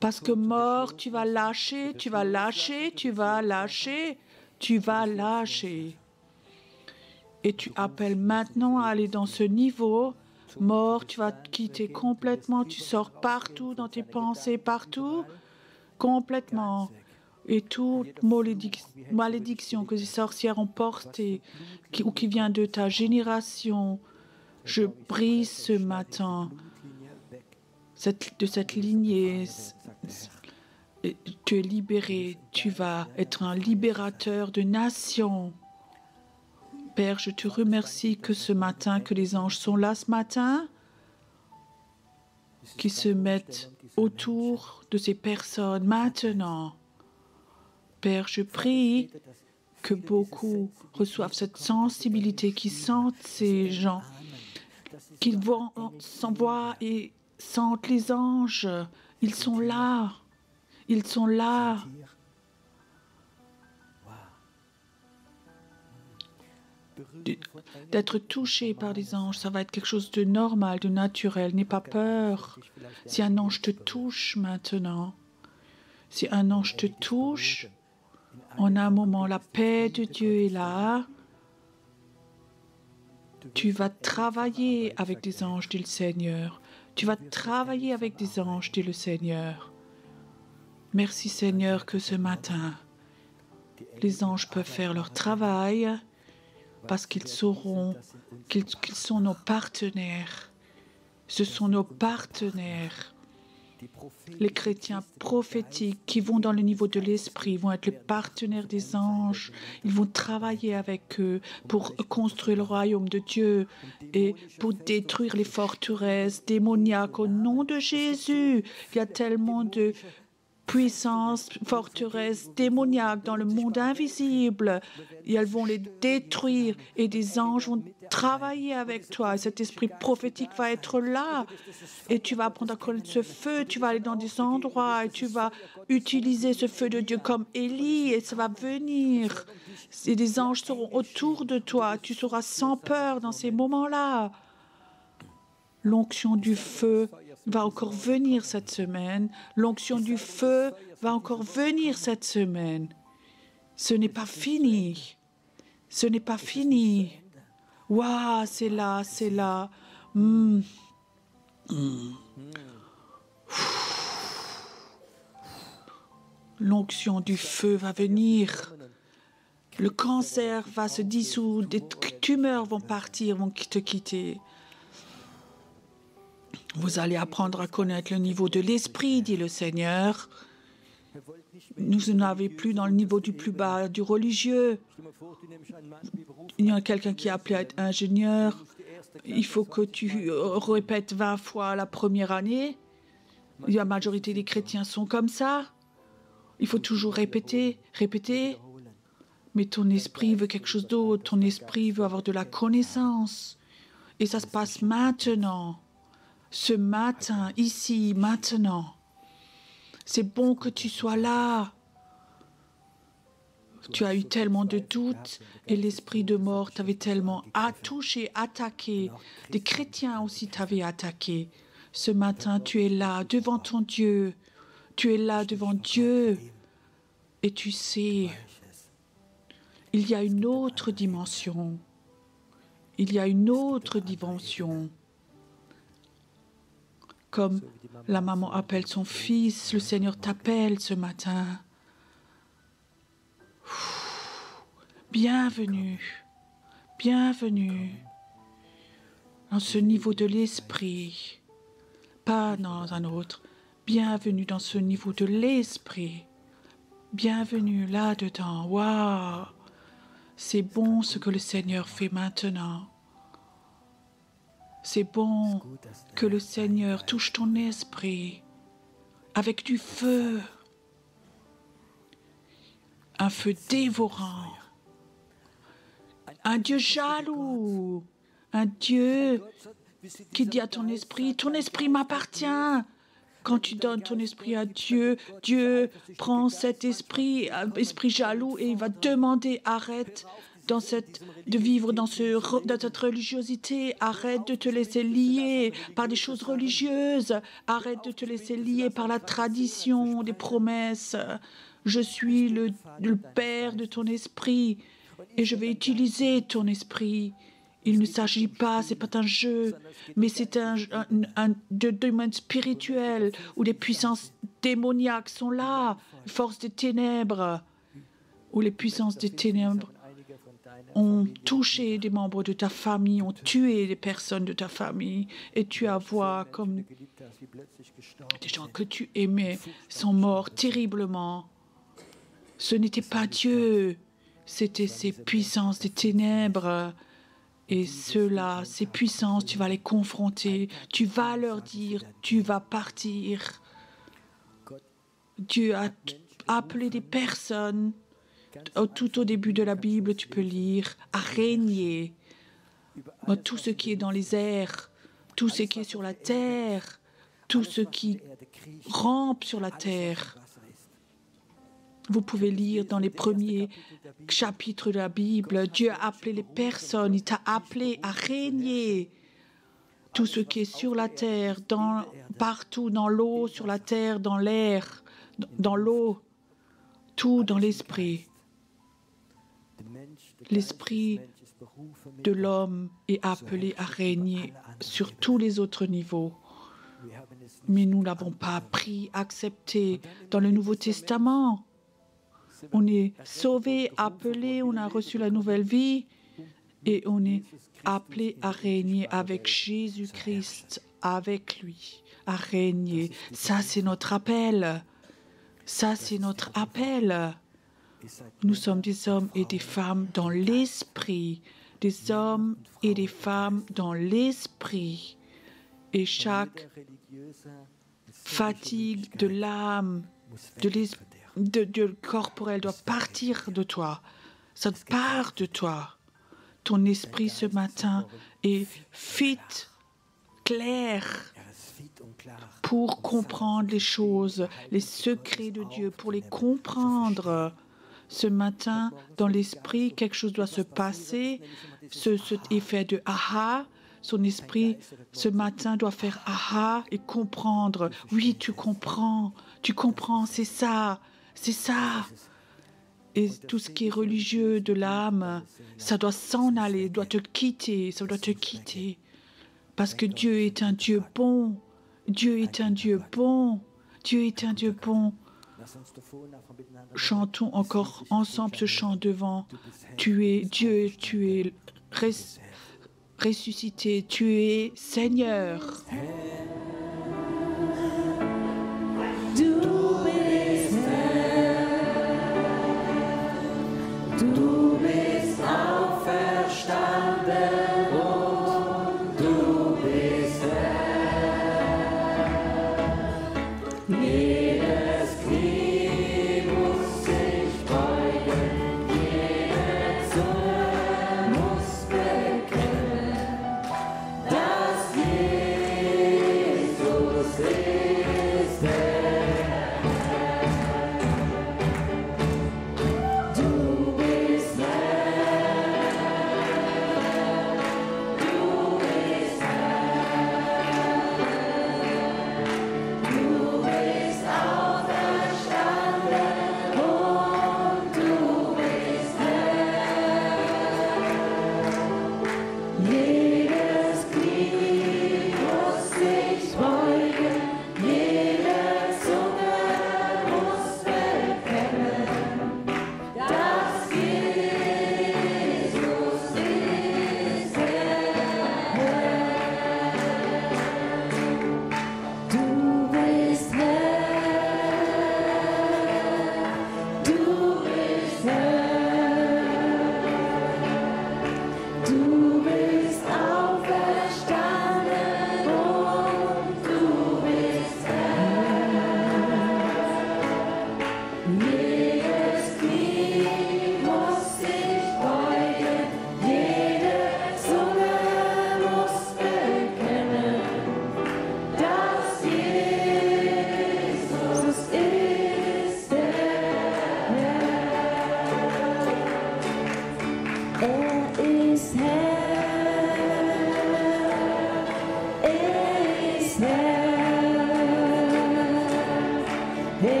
Parce que mort, tu vas lâcher, tu vas lâcher, tu vas lâcher, tu vas lâcher. Et tu appelles maintenant à aller dans ce niveau. Mort, tu vas te quitter complètement, tu sors partout dans tes pensées, partout, complètement. Et toute malédiction que les sorcières ont portée ou qui vient de ta génération, je brise ce matin de cette lignée. Tu es libéré, tu vas être un libérateur de nations. Père, je te remercie que ce matin, que les anges sont là ce matin, qui se mettent autour de ces personnes maintenant. Père, je prie que beaucoup reçoivent cette sensibilité, qu'ils sentent ces gens, qu'ils s'envoient et sentent les anges. Ils sont là. Ils sont là. D'être touché par des anges, ça va être quelque chose de normal, de naturel. N'aie pas peur. Si un ange te touche maintenant, si un ange te touche, en un moment, la paix de Dieu est là. Tu vas travailler avec des anges, dit le Seigneur. Tu vas travailler avec des anges, dit le Seigneur. Merci Seigneur que ce matin, les anges peuvent faire leur travail parce qu'ils sauront qu'ils sont nos partenaires. Ce sont nos partenaires. Les chrétiens prophétiques qui vont dans le niveau de l'esprit vont être les partenaires des anges. Ils vont travailler avec eux pour construire le royaume de Dieu et pour détruire les forteresses démoniaques au nom de Jésus. Il y a tellement de puissances, forteresses démoniaques dans le monde invisible. Et elles vont les détruire et des anges vont travailler avec toi. Cet esprit prophétique va être là et tu vas apprendre à connaître ce feu. Tu vas aller dans des endroits et tu vas utiliser ce feu de Dieu comme Élie et ça va venir. Et des anges seront autour de toi. Tu seras sans peur dans ces moments-là. L'onction du feu va encore venir cette semaine. L'onction du feu va encore venir cette semaine. Ce n'est pas fini. Ce n'est pas fini. Waouh, c'est là, c'est là. L'onction du feu va venir. Le cancer va se dissoudre. Des tumeurs vont partir, vont te quitter. Vous allez apprendre à connaître le niveau de l'esprit, dit le Seigneur. Nous n'avons plus dans le niveau du plus bas, du religieux. Il y a quelqu'un qui est appelé à être ingénieur. Il faut que tu répètes 20 fois la première année. La majorité des chrétiens sont comme ça. Il faut toujours répéter, répéter. Mais ton esprit veut quelque chose d'autre. Ton esprit veut avoir de la connaissance. Et ça se passe maintenant. Ce matin, ici, maintenant. C'est bon que tu sois là. Tu as eu tellement de doutes et l'esprit de mort t'avait tellement touché, attaqué. Des chrétiens aussi t'avaient attaqué. Ce matin, tu es là devant ton Dieu. Tu es là devant Dieu. Et tu sais, il y a une autre dimension. Il y a une autre dimension. Comme la maman appelle son fils, le Seigneur t'appelle ce matin. Bienvenue, bienvenue dans ce niveau de l'esprit, pas dans un autre. Bienvenue dans ce niveau de l'esprit. Bienvenue là-dedans. Waouh! C'est bon ce que le Seigneur fait maintenant. C'est bon que le Seigneur touche ton esprit avec du feu, un feu dévorant, un Dieu jaloux, un Dieu qui dit à ton esprit m'appartient. Quand tu donnes ton esprit à Dieu, Dieu prend cet esprit jaloux et il va demander arrête de vivre dans cette religiosité, arrête de te laisser lier par des choses religieuses, arrête de te laisser lier par la tradition, des promesses. Je suis le Père de ton esprit et je vais utiliser ton esprit. Il ne s'agit pas, c'est pas un jeu, mais c'est un domaine spirituel où les puissances démoniaques sont là, forces des ténèbres, où les puissances des ténèbres ont touché des membres de ta famille, ont tué des personnes de ta famille, et tu as voir comme des gens que tu aimais sont morts terriblement. Ce n'était pas Dieu, c'était ces puissances des ténèbres. Et ceux-là, ces puissances, tu vas les confronter, tu vas leur dire, tu vas partir. Dieu a appelé des personnes, tout au début de la Bible, tu peux lire, à régner. Tout ce qui est dans les airs, tout ce qui est sur la terre, tout ce qui rampe sur la terre. Vous pouvez lire dans les premiers chapitres de la Bible, Dieu a appelé les personnes, il t'a appelé à régner. Tout ce qui est sur la terre, partout dans l'eau, sur la terre, dans l'air, dans l'eau, tout dans l'esprit. L'esprit de l'homme est appelé à régner sur tous les autres niveaux. Mais nous ne l'avons pas appris, accepté dans le Nouveau Testament. On est sauvé, appelé, on a reçu la nouvelle vie et on est appelé à régner avec Jésus-Christ, avec lui, à régner. Ça, c'est notre appel. Ça, c'est notre appel. Nous sommes des hommes et des femmes dans l'esprit, des hommes et des femmes dans l'esprit. Et chaque fatigue de l'âme, de corporel doit partir de toi. Ça part de toi. Ton esprit ce matin est fit, clair, pour comprendre les choses, les secrets de Dieu, pour les comprendre. Ce matin, dans l'esprit, quelque chose doit se passer. Cet effet de aha, son esprit, ce matin, doit faire aha et comprendre. Oui, tu comprends, c'est ça, c'est ça. Et tout ce qui est religieux de l'âme, ça doit s'en aller, doit te quitter, ça doit te quitter. Parce que Dieu est un Dieu bon. Dieu est un Dieu bon. Dieu est un Dieu bon. Chantons encore ensemble ce chant devant. Tu es Dieu, tu es ressuscité, tu es Seigneur. Du bist auferstanden und du bist Herr. Jedes Knie muss sich beugen, jede Zunge muss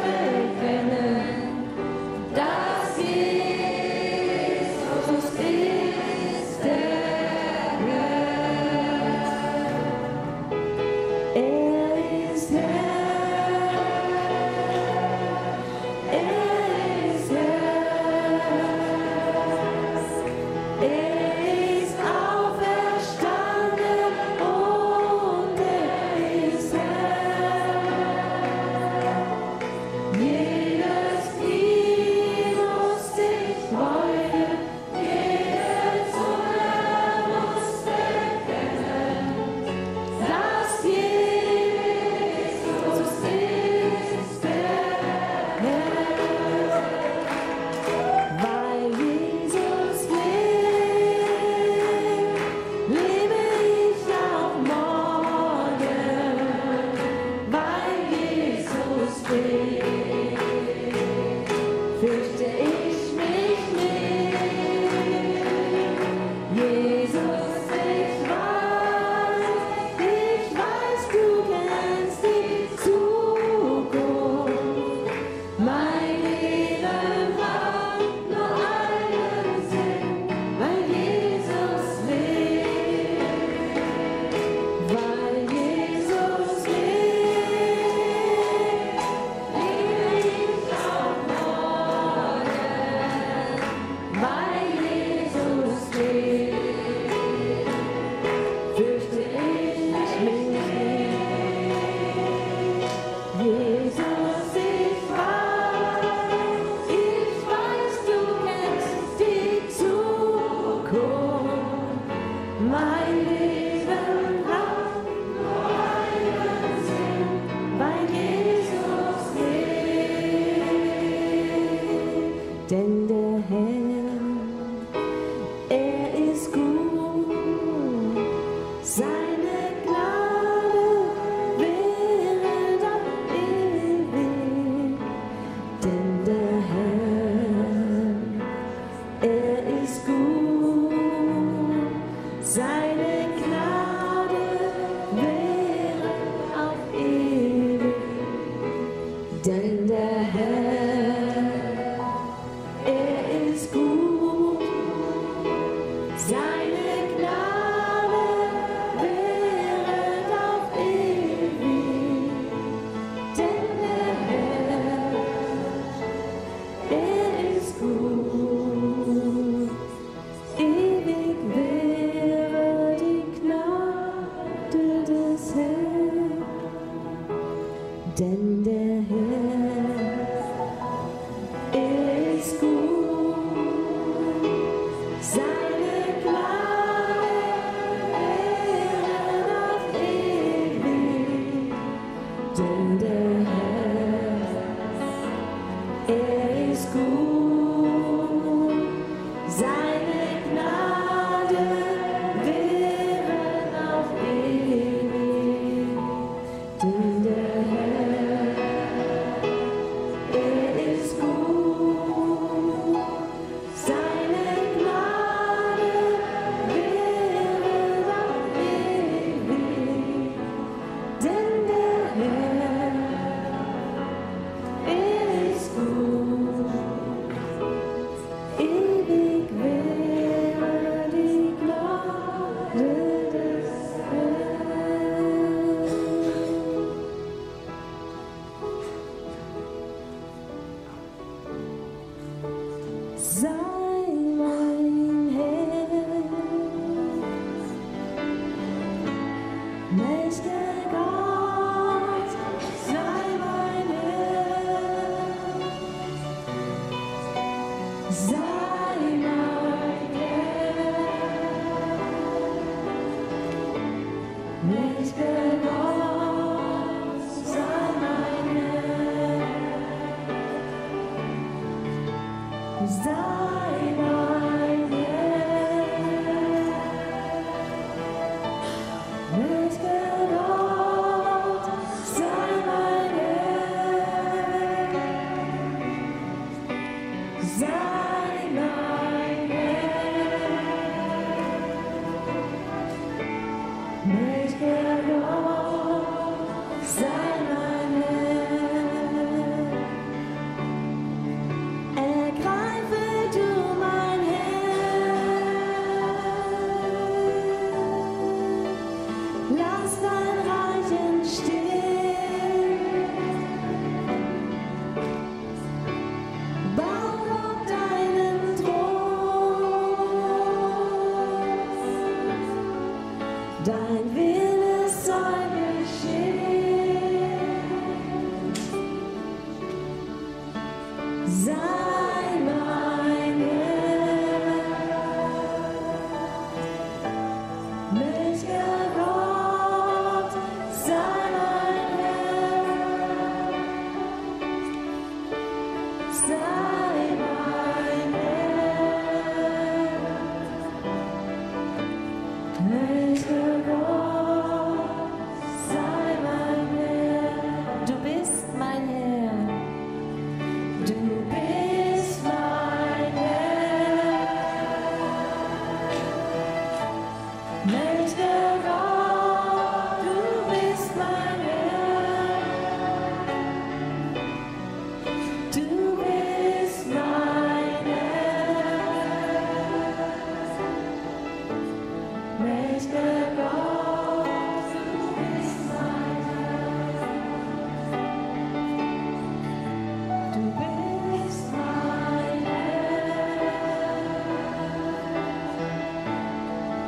bekennen, dass Jesus ist der Er ist Herr. des Herrn, denn der Herr ist gut. Seine Gnade währt auf ewig, denn der Herr, er ist gut. Seine Gnade währt auf ewig, denn der Herr, er ist gut. Seine Gnade währt auf ewig, denn der Herr, er ist gut. Ewig wäre die Gnade des Herrn. Sei mein Herr, mächtiger Gott, sei mein Herr. Sei mein Herr, mächtiger Gott, sei mein Herr. Sei mein Herr, mächtiger Gott, sei mein Herr. Sei mein Herr, mächtiger Gott, sei mein Herr. Ergreife du mein Herr, lass dein Reich entstehen, bau auf deinen Thron, dein Wille soll geschehen. Sei mein Herr, mächtiger Gott, sei mein Herr. Sei mein Herr, mächtiger Gott, sei mein Herr. Du bist mein Herr. Du bist mein Herr, mächtiger Gott, du bist mein Herr, du bist mein Herr, mächtiger Gott, du bist mein Herr. Du bist mein Herr,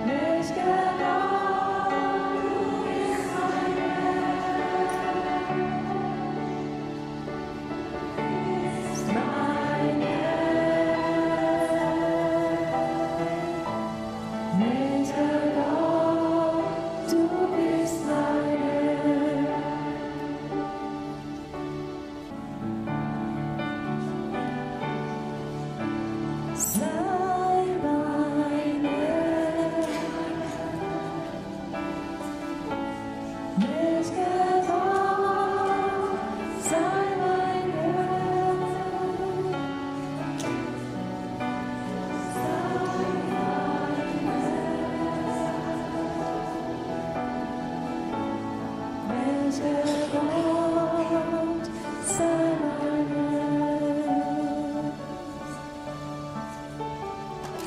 mächtiger Gott, du bist mein Herr, mein Herr, mächtiger Gott, du bist mein Herr. Sei mein Herr, mächtiger Gott, sei mein Herr. Sei mein Herr, mächtiger Gott, sei mein Herr.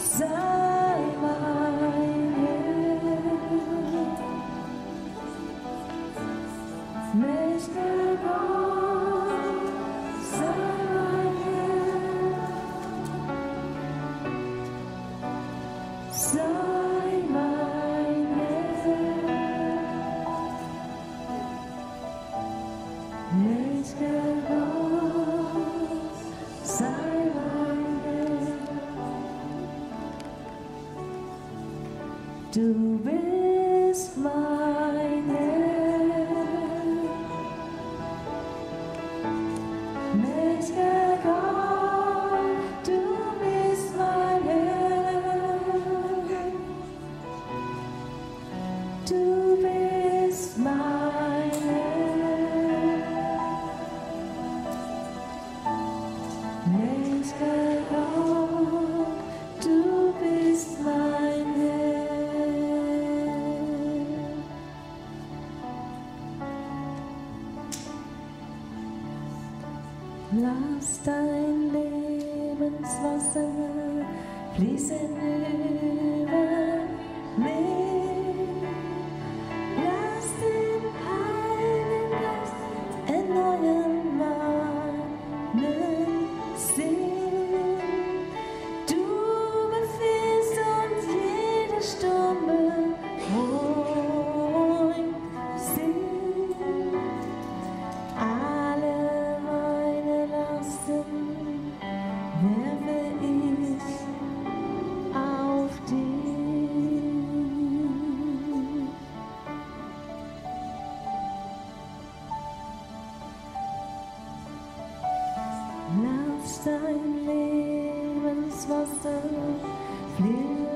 Sei mein Herr, mächtiger Gott, sei mein Herr. Sei mein Herr, Du bist mein Herr, mächtiger Gott, du bist mein Herr, du bist mein Herr, mächtiger Gott, du bist mein Herr. Lass dein Lebenswasser fließen über mich. Lass den Heiligen Geist erneuern meinen Sinn. Du befiehlst uns jede Stunde ruhig sind. Alle meine Lasten werfe ich auf dich. Lass dein Lebenswasser fließen